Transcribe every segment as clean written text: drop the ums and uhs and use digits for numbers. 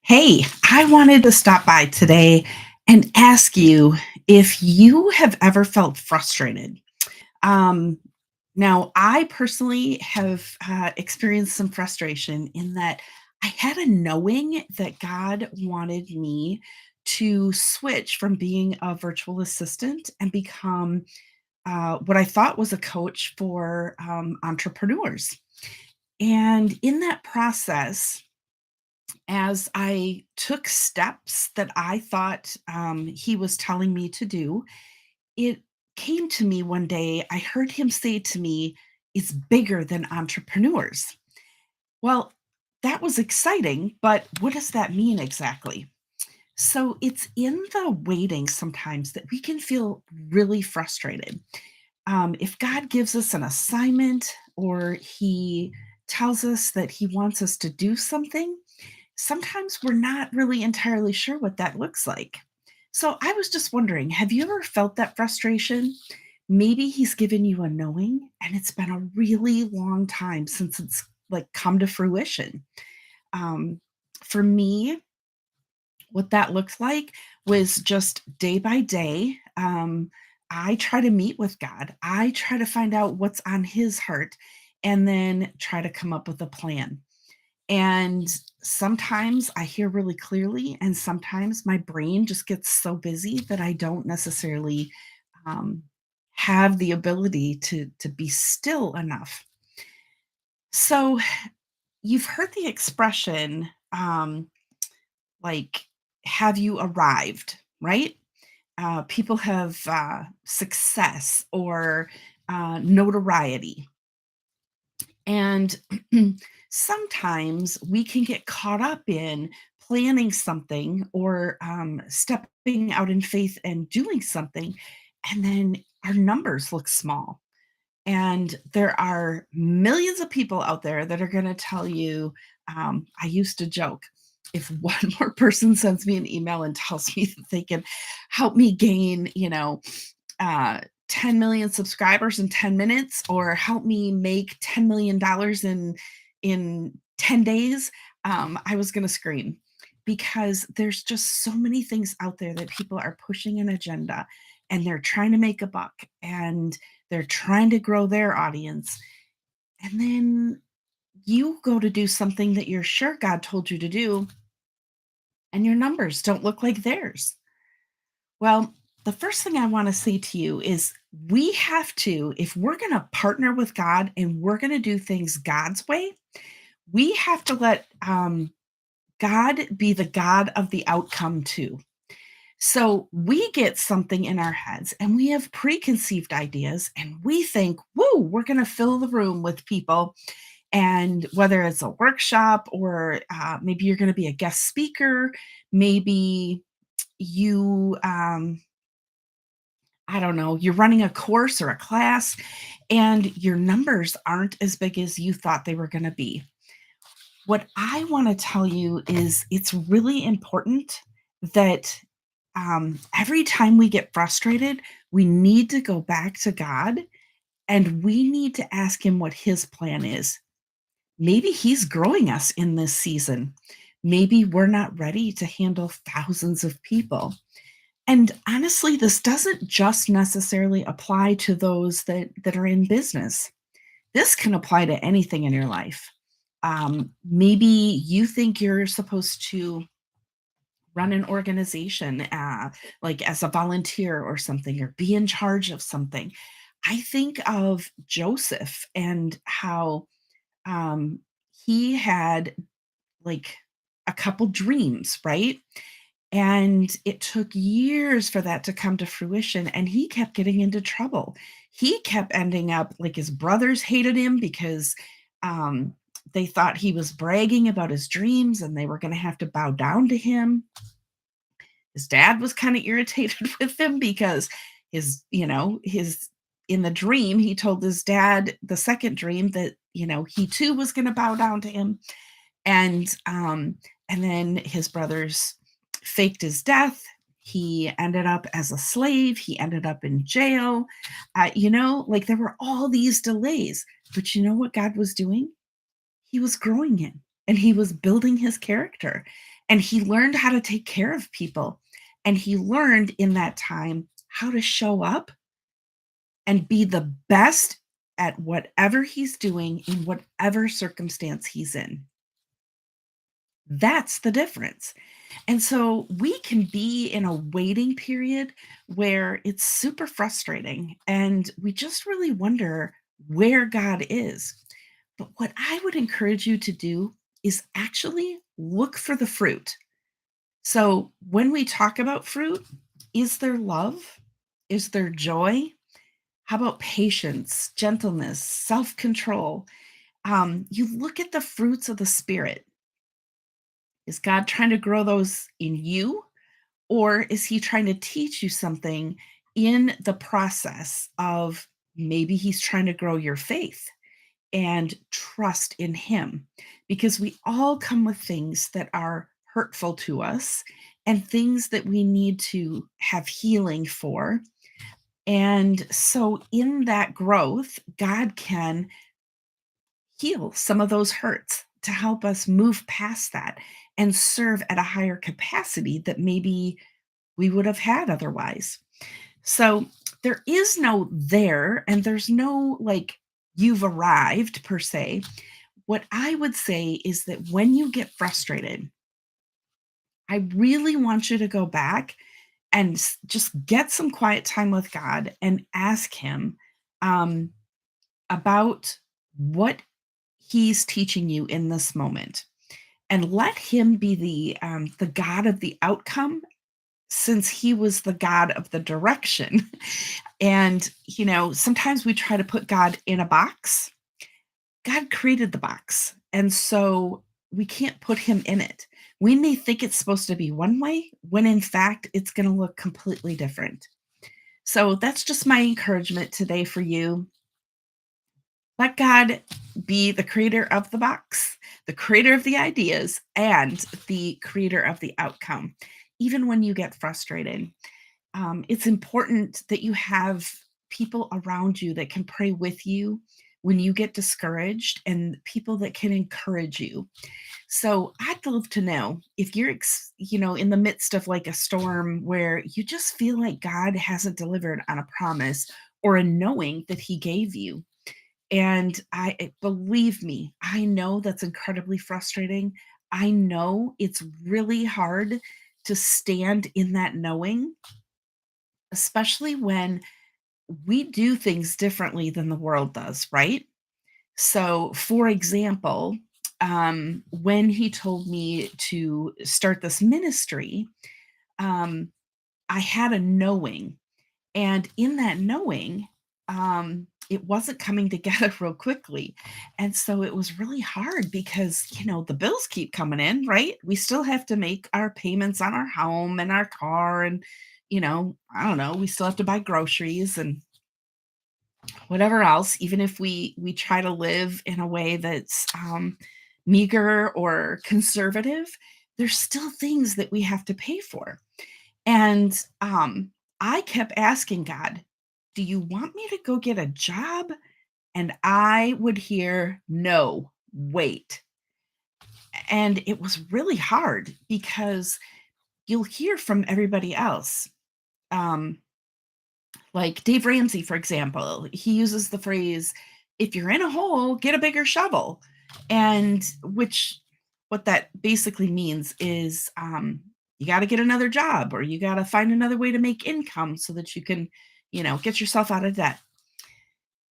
Hey, I wanted to stop by today and ask you if you have ever felt frustrated. Um, Now, I personally have experienced some frustration in that I had a knowing that God wanted me to switch from being a virtual assistant and become what I thought was a coach for entrepreneurs. And in that process, as I took steps that I thought he was telling me to do, it came to me one day. I heard him say to me, "It's bigger than entrepreneurs." Well, that was exciting, but what does that mean exactly? So it's in the waiting sometimes that we can feel really frustrated. If God gives us an assignment or he tells us that he wants us to do something, sometimes we're not really entirely sure what that looks like. So I was just wondering, have you ever felt that frustration? Maybe he's given you a knowing and it's been a really long time since it's like come to fruition. Um, for me, what that looked like was just day by day. I try to meet with God. I try to find out what's on his heart and then try to come up with a plan. And sometimes I hear really clearly, and sometimes my brain just gets so busy that I don't necessarily um, have the ability to be still enough. So you've heard the expression, like, "Have you arrived?" Right? People have success or notoriety. And sometimes we can get caught up in planning something or stepping out in faith and doing something, and then our numbers look small. And there are millions of people out there that are going to tell you, I used to joke, if one more person sends me an email and tells me that they can help me gain, uh, 10 million subscribers in 10 minutes or help me make $10 million in 10 days, I was going to scream because there's just so many things out there that people are pushing an agenda and they're trying to make a buck and they're trying to grow their audience. And then you go to do something that you're sure God told you to do, and your numbers don't look like theirs. Well, the first thing I want to say to you is we have to, if we're going to partner with God and we're going to do things God's way, we have to let God be the God of the outcome too. So we get something in our heads and we have preconceived ideas and we think, whoa, we're going to fill the room with people. And whether it's a workshop or maybe you're going to be a guest speaker, maybe you I don't know, you're running a course or a class and your numbers aren't as big as you thought they were going to be. What I want to tell you is it's really important that every time we get frustrated, we need to go back to God and we need to ask Him what His plan is. Maybe He's growing us in this season. Maybe we're not ready to handle thousands of people. And honestly, this doesn't just necessarily apply to those that are in business. This can apply to anything in your life. Maybe you think you're supposed to run an organization, like as a volunteer or something, or be in charge of something. I think of Joseph and how um, he had like a couple dreams, right? And it took years for that to come to fruition, and he kept getting into trouble. He kept ending up like his brothers hated him because um, they thought he was bragging about his dreams and they were going to have to bow down to him. His dad was kind of irritated with him because his in the dream, he told his dad the second dream that, he too was going to bow down to him. And then his brothers faked his death. He ended up as a slave. He ended up in jail. Like there were all these delays. But you know what God was doing? he was growing in and he was building his character and he learned how to take care of people. And he learned in that time how to show up and be the best at whatever he's doing in whatever circumstance he's in. That's the difference. And so we can be in a waiting period where it's super frustrating and we just really wonder where God is. But what I would encourage you to do is actually look for the fruit. So when we talk about fruit, is there love? Is there joy? How about patience, gentleness, self control? You look at the fruits of the Spirit. Is God trying to grow those in you? Or is he trying to teach you something in the process of maybe he's trying to grow your faith and trust in him? Because we all come with things that are hurtful to us and things that we need to have healing for. And so, in that growth, God can heal some of those hurts to help us move past that and serve at a higher capacity that maybe we would have had otherwise. So there is no there, and there's no like you've arrived per se. What I would say is that when you get frustrated, I really want you to go back and just get some quiet time with God and ask Him um, about what He's teaching you in this moment, and let Him be the God of the outcome, since He was the God of the direction. And, sometimes we try to put God in a box. God created the box. And so we can't put him in it. We may think it's supposed to be one way when in fact it's going to look completely different. So that's just my encouragement today for you. Let God be the creator of the box, the creator of the ideas, and the creator of the outcome. Even when you get frustrated, it's important that you have people around you that can pray with you when you get discouraged and people that can encourage you. So I'd love to know if you're, in the midst of like a storm where you just feel like God hasn't delivered on a promise or a knowing that he gave you. And believe me, I know that's incredibly frustrating. I know it's really hard to stand in that knowing, especially when we do things differently than the world does, right? So, for example, when he told me to start this ministry, um, I had a knowing. And in that knowing, it wasn't coming together real quickly. And so it was really hard because, the bills keep coming in, right? We still have to make our payments on our home and our car. And, I don't know, we still have to buy groceries and whatever else, even if we try to live in a way that's meager or conservative, there's still things that we have to pay for. And I kept asking God, do you want me to go get a job? And I would hear, no, wait. And it was really hard because you'll hear from everybody else. Um, Like Dave Ramsey, for example, he uses the phrase, if you're in a hole, get a bigger shovel. And what that basically means is you got to get another job or you got to find another way to make income so that you can, get yourself out of debt.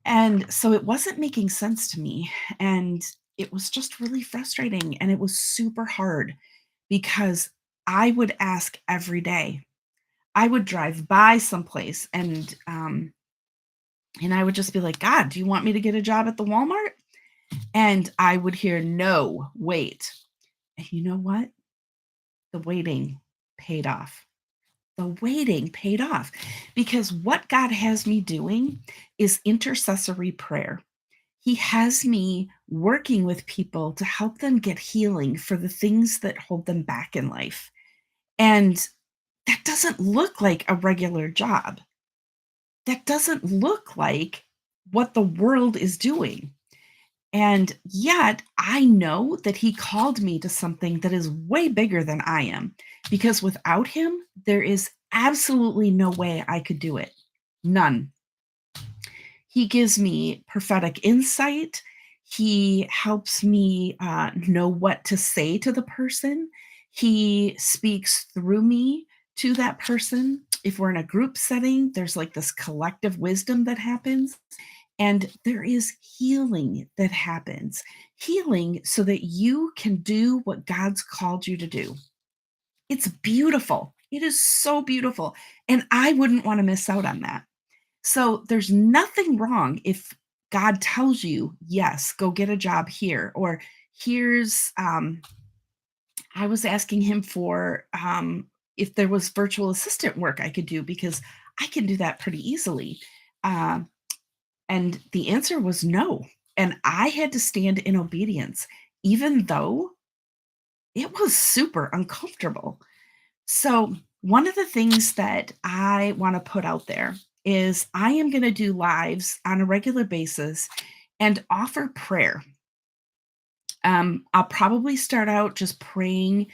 And so it wasn't making sense to me. And it was just really frustrating. And it was super hard because I would ask every day. I would drive by someplace and I would just be like, God, do you want me to get a job at the Walmart? And I would hear, no, wait. And you know what? The waiting paid off. The waiting paid off because what God has me doing is intercessory prayer. He has me working with people to help them get healing for the things that hold them back in life. And that doesn't look like a regular job. That doesn't look like what the world is doing. And yet I know that he called me to something that is way bigger than I am, because without him, there is absolutely no way I could do it. None. He gives me prophetic insight. He helps me know what to say to the person. He speaks through me to that person. If we're in a group setting, there's like this collective wisdom that happens, and there is healing that happens. Healing so that you can do what God's called you to do. It's beautiful. It is so beautiful. And I wouldn't want to miss out on that. So there's nothing wrong if God tells you, yes, go get a job here, or here's, I was asking him for if there was virtual assistant work I could do, because I can do that pretty easily. Um, and the answer was no. And I had to stand in obedience, even though it was super uncomfortable. So, one of the things that I want to put out there is I am going to do lives on a regular basis and offer prayer. I'll probably start out just praying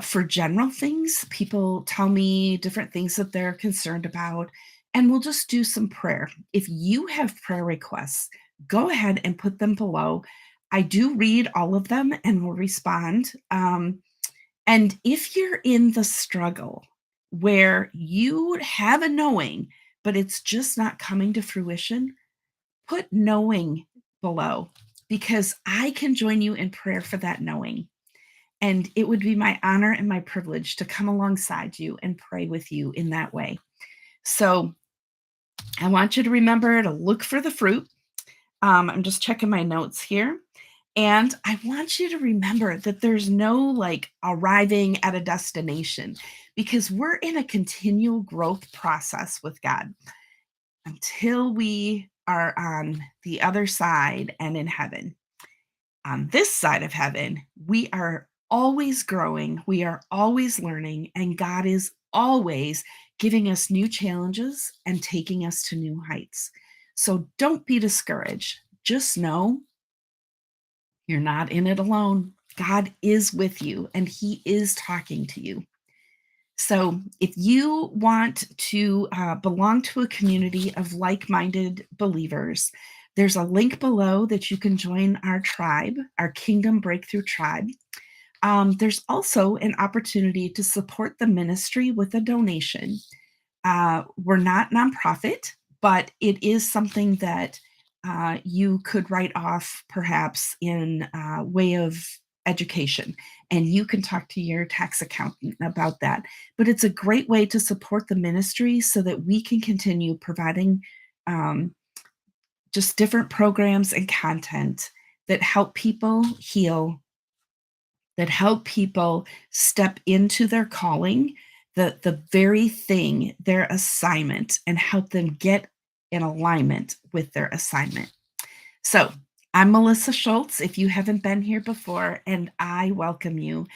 for general things. People tell me different things that they're concerned about, and we'll just do some prayer. If you have prayer requests, go ahead and put them below. I do read all of them and will respond. And if you're in the struggle where you have a knowing, but it's just not coming to fruition, put knowing below, because I can join you in prayer for that knowing. And it would be my honor and my privilege to come alongside you and pray with you in that way. So I want you to remember to look for the fruit. I'm just checking my notes here. And I want you to remember that there's no like arriving at a destination, because we're in a continual growth process with God until we are on the other side and in heaven. On this side of heaven, we are always growing, we are always learning, and God is always giving us new challenges and taking us to new heights. So don't be discouraged. Just know you're not in it alone. God is with you and He is talking to you. So, if you want to belong to a community of like minded believers, there's a link below that you can join our tribe, our Kingdom Breakthrough Tribe. There's also an opportunity to support the ministry with a donation. We're not nonprofit, but it is something that you could write off perhaps in way of education, and you can talk to your tax accountant about that. But it's a great way to support the ministry so that we can continue providing um, just different programs and content that help people heal, that help people step into their calling, the very thing, their assignment, and help them get in alignment with their assignment. So, I'm Melissa Schultz, if you haven't been here before, and I welcome you.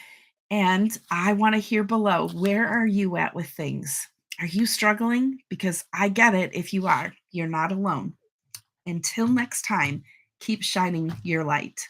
And I want to hear below, where are you at with things? Are you struggling? Because I get it if you are. You're not alone. Until next time, keep shining your light.